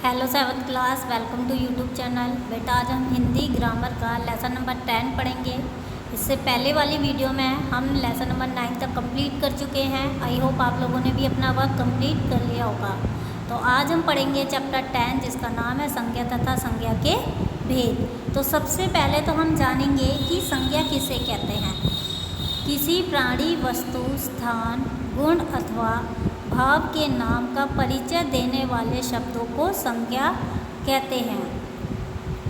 Hello 7th class, welcome to YouTube channel. बेटा आज हम हिंदी ग्रामर का लेसन नंबर 10 पढ़ेंगे। इससे पहले वाली वीडियो में हम लेसन नंबर 9 तक कंप्लीट कर चुके हैं। आई होप आप लोगों ने भी अपना वर्क कंप्लीट कर लिया होगा। तो आज हम पढ़ेंगे चैप्टर 10 जिसका नाम है संज्ञा तथा संज्ञा के भेद। तो सबसे पहले तो हम जानेंगे कि संज्ञा किसे कहते हैं। किसी प्राणी, वस्तु, स्थान, गुण अथवा भाव के नाम का परिचय देने वाले शब्दों को संज्ञा कहते हैं।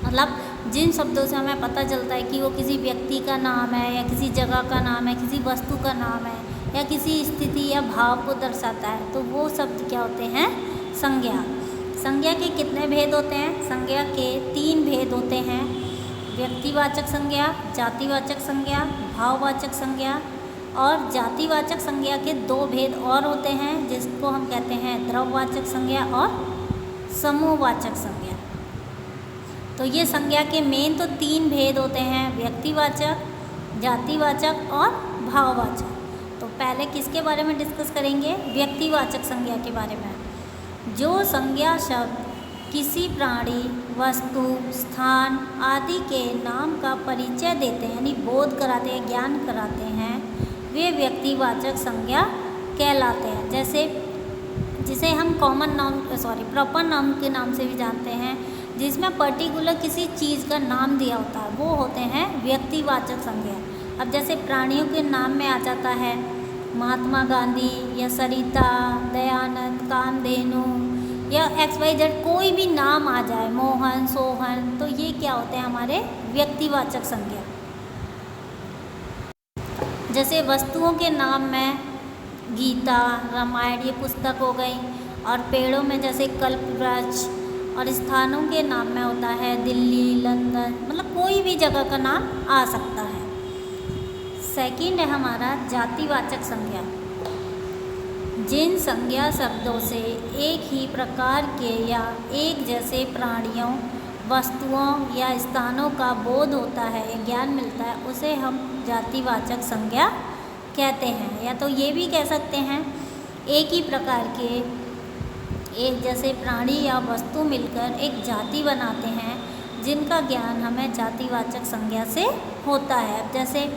मतलब जिन शब्दों से हमें पता चलता है कि वो किसी व्यक्ति का नाम है या किसी जगह का नाम है, किसी वस्तु का नाम है या किसी स्थिति या भाव को दर्शाता है, तो वो शब्द क्या होते हैं? संज्ञा। संज्ञा के कितने भेद होते हैं? संज्ञा के 3 भेद होते हैं। व्यक्तिवाचक संज्ञा, जातिवाचक संज्ञा, भाववाचक संज्ञा। और जातिवाचक संज्ञा के 2 भेद और होते हैं जिसको हम कहते हैं द्रव्यवाचक संज्ञा और समूहवाचक संज्ञा। तो ये संज्ञा के मेन तो 3 भेद होते हैं, व्यक्तिवाचक, जातिवाचक और भाववाचक। तो पहले किसके बारे में डिस्कस करेंगे? व्यक्तिवाचक संज्ञा के बारे में। जो संज्ञा शब्द किसी प्राणी, वस्तु, स्थान आदि के नाम का परिचय देते हैं, यानी बोध कराते हैं, ज्ञान कराते हैं, वे व्यक्तिवाचक संज्ञा कहलाते हैं। जिसे हम प्रॉपर नाउन के नाम से भी जानते हैं, जिसमें पर्टिकुलर किसी चीज़ का नाम दिया होता है, वो होते हैं व्यक्तिवाचक संज्ञा। अब जैसे प्राणियों के नाम में आ जाता है महात्मा गांधी या सरिता, दयानंद, कामधेनु या XYZ, कोई भी नाम आ जाए, मोहन, सोहन, तो ये क्या होते हैं? हमारे व्यक्तिवाचक संज्ञा। जैसे वस्तुओं के नाम में गीता, रामायण ये पुस्तक हो गई, और पेड़ों में जैसे कल्पवृक्ष, और स्थानों के नाम में होता है दिल्ली, लंदन, मतलब कोई भी जगह का नाम आ सकता है। सेकंड है हमारा जातिवाचक संज्ञा। जिन संज्ञा शब्दों से एक ही प्रकार के या एक जैसे प्राणियों, वस्तुओं या स्थानों का बोध होता है या ज्ञान मिलता है, उसे हम जातिवाचक संज्ञा कहते हैं। या तो ये भी कह सकते हैं एक ही प्रकार के एक जैसे प्राणी या वस्तु मिलकर एक जाति बनाते हैं, जिनका ज्ञान हमें जातिवाचक संज्ञा से होता है। अब जैसे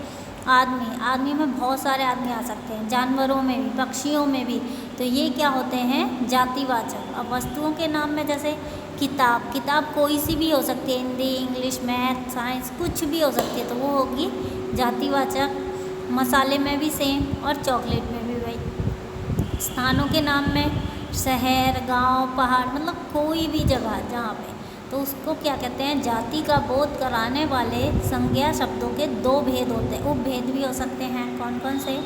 आदमी में बहुत सारे आदमी आ सकते हैं, जानवरों में भी, पक्षियों में भी, तो ये क्या होते हैं? जातिवाचक। अब वस्तुओं के नाम में जैसे किताब कोई सी भी हो सकती है, हिंदी, इंग्लिश, मैथ, साइंस, कुछ भी हो सकती है, तो वो होगी जातिवाचक। मसाले में भी सेम, और चॉकलेट में भी वही। स्थानों के नाम में शहर, गांव, पहाड़, मतलब कोई भी जगह जहाँ पे, तो उसको क्या कहते हैं? जाति का बोध कराने वाले संज्ञा शब्दों के 2 भेद होते हैं। उपभेद भी हो सकते हैं। कौन कौन से?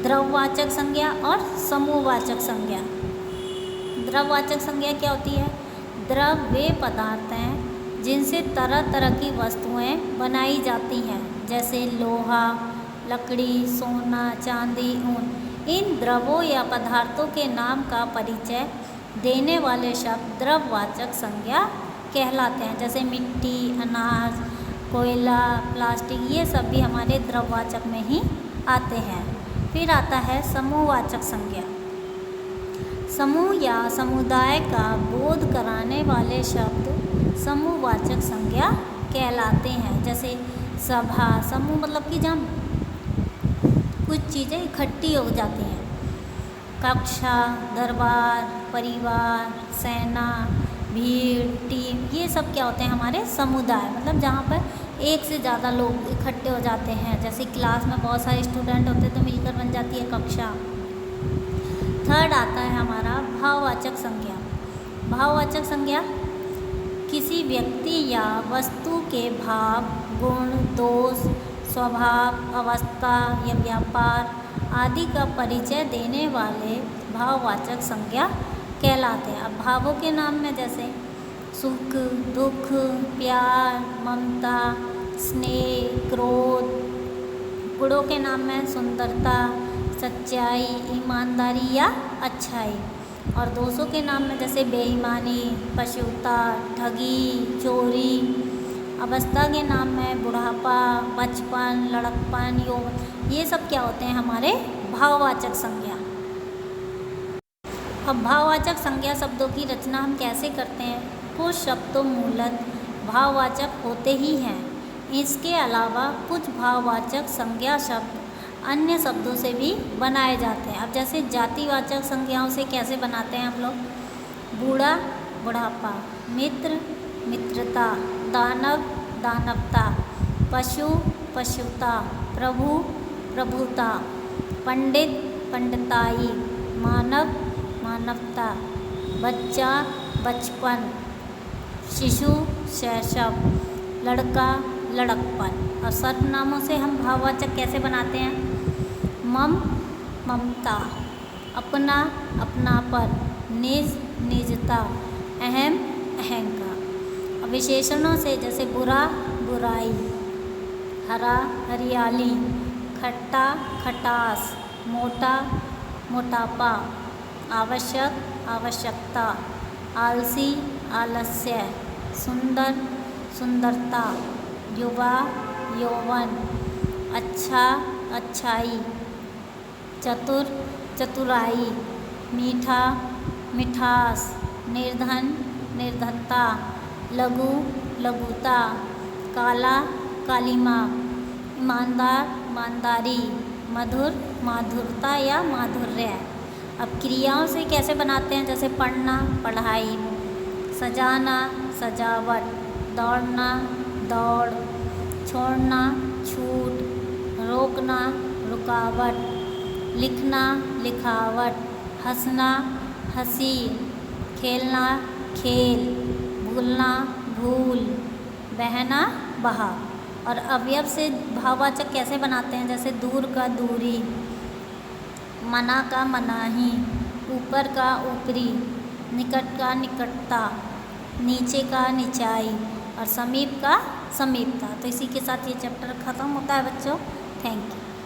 द्रव्यवाचक संज्ञा और समूहवाचक संज्ञा। द्रव्यवाचक संज्ञा क्या होती है? द्रव्य वे पदार्थ हैं जिनसे तरह तरह की वस्तुएं बनाई जाती हैं, जैसे लोहा, लकड़ी, सोना, चांदी, ऊन। इन द्रव्यों या पदार्थों के नाम का परिचय देने वाले शब्द द्रव्यवाचक संज्ञा कहलाते हैं। जैसे मिट्टी, अनाज, कोयला, प्लास्टिक, ये सब भी हमारे द्रव्यवाचक में ही आते हैं। फिर आता है समूहवाचक संज्ञा। समूह या समुदाय का बोध कराने वाले शब्द समूहवाचक संज्ञा कहलाते हैं। जैसे सभा, समूह मतलब कि जहाँ कुछ चीज़ें इकट्ठी हो जाती हैं। कक्षा, दरबार, परिवार, सेना, भीड़, टीम, ये सब क्या होते हैं? हमारे समुदाय, मतलब जहाँ पर एक से ज़्यादा लोग इकट्ठे हो जाते हैं। जैसे क्लास में बहुत सारे स्टूडेंट होते हैं तो मिलकर बन जाती है कक्षा। थर्ड आता है हमारा भाववाचक संज्ञा। भाववाचक संज्ञा किसी व्यक्ति या वस्तु के भाव, गुण, दोष, स्वभाव, अवस्था या व्यापार आदि का परिचय देने वाले भाववाचक संज्ञा कहलाते हैं। अब भावों के नाम में जैसे सुख, दुख, प्यार, ममता, स्नेह, क्रोध। गुणों के नाम में सुंदरता, सच्चाई, ईमानदारी या अच्छाई। और दोषों के नाम में जैसे बेईमानी, पशुता, ठगी, चोरी। अवस्था के नाम में बुढ़ापा, बचपन, लड़कपन, यौवन, ये सब क्या होते हैं? हमारे भाववाचक संज्ञा। अब भाववाचक संज्ञा शब्दों की रचना हम कैसे करते हैं? कुछ शब्द तो मूलतः भाववाचक होते ही हैं। इसके अलावा कुछ भाववाचक संज्ञा शब्द अन्य शब्दों से भी बनाए जाते हैं। अब जैसे जातिवाचक संज्ञाओं से कैसे बनाते हैं हम लोग? बूढ़ा बुढ़ापा, मित्र मित्रता, दानव दानवता, पशु पशुता, प्रभु प्रभुता, पंडित पंडिताई, मानव मानवता, बच्चा बचपन, शिशु शैशव, लड़का लड़कपन। और सर्वनामों से हम भाववाचक कैसे बनाते हैं? मम ममता, अपना अपनापन, निज निजता, अहम अहंकार। अब विशेषणों से जैसे बुरा बुराई, हरा हरियाली, खट्टा खटास, मोटा मोटापा, आवश्यक आवश्यकता, आलसी आलस्य, सुंदर सुंदरता, युवा यौवन, अच्छा अच्छाई, चतुर चतुराई, मीठा मिठास, निर्धन निर्धनता, लघु लघुता, काला कालिमा, ईमानदार ईमानदारी, मधुर माधुरता या माधुर्य। अब क्रियाओं से कैसे बनाते हैं? जैसे पढ़ना पढ़ाई, सजाना सजावट, दौड़ना दौड़, छोड़ना छूट, रोकना रुकावट, लिखना लिखावट, हंसना हंसी, खेलना खेल, भूलना भूल, बहना बहा। और अवयव से भाववाचक कैसे बनाते हैं? जैसे दूर का दूरी, मना का मनाही, ऊपर का ऊपरी, निकट का निकटता, नीचे का निचाई और समीप का समीपता। तो इसी के साथ ये चैप्टर ख़त्म होता है बच्चों। Thank you.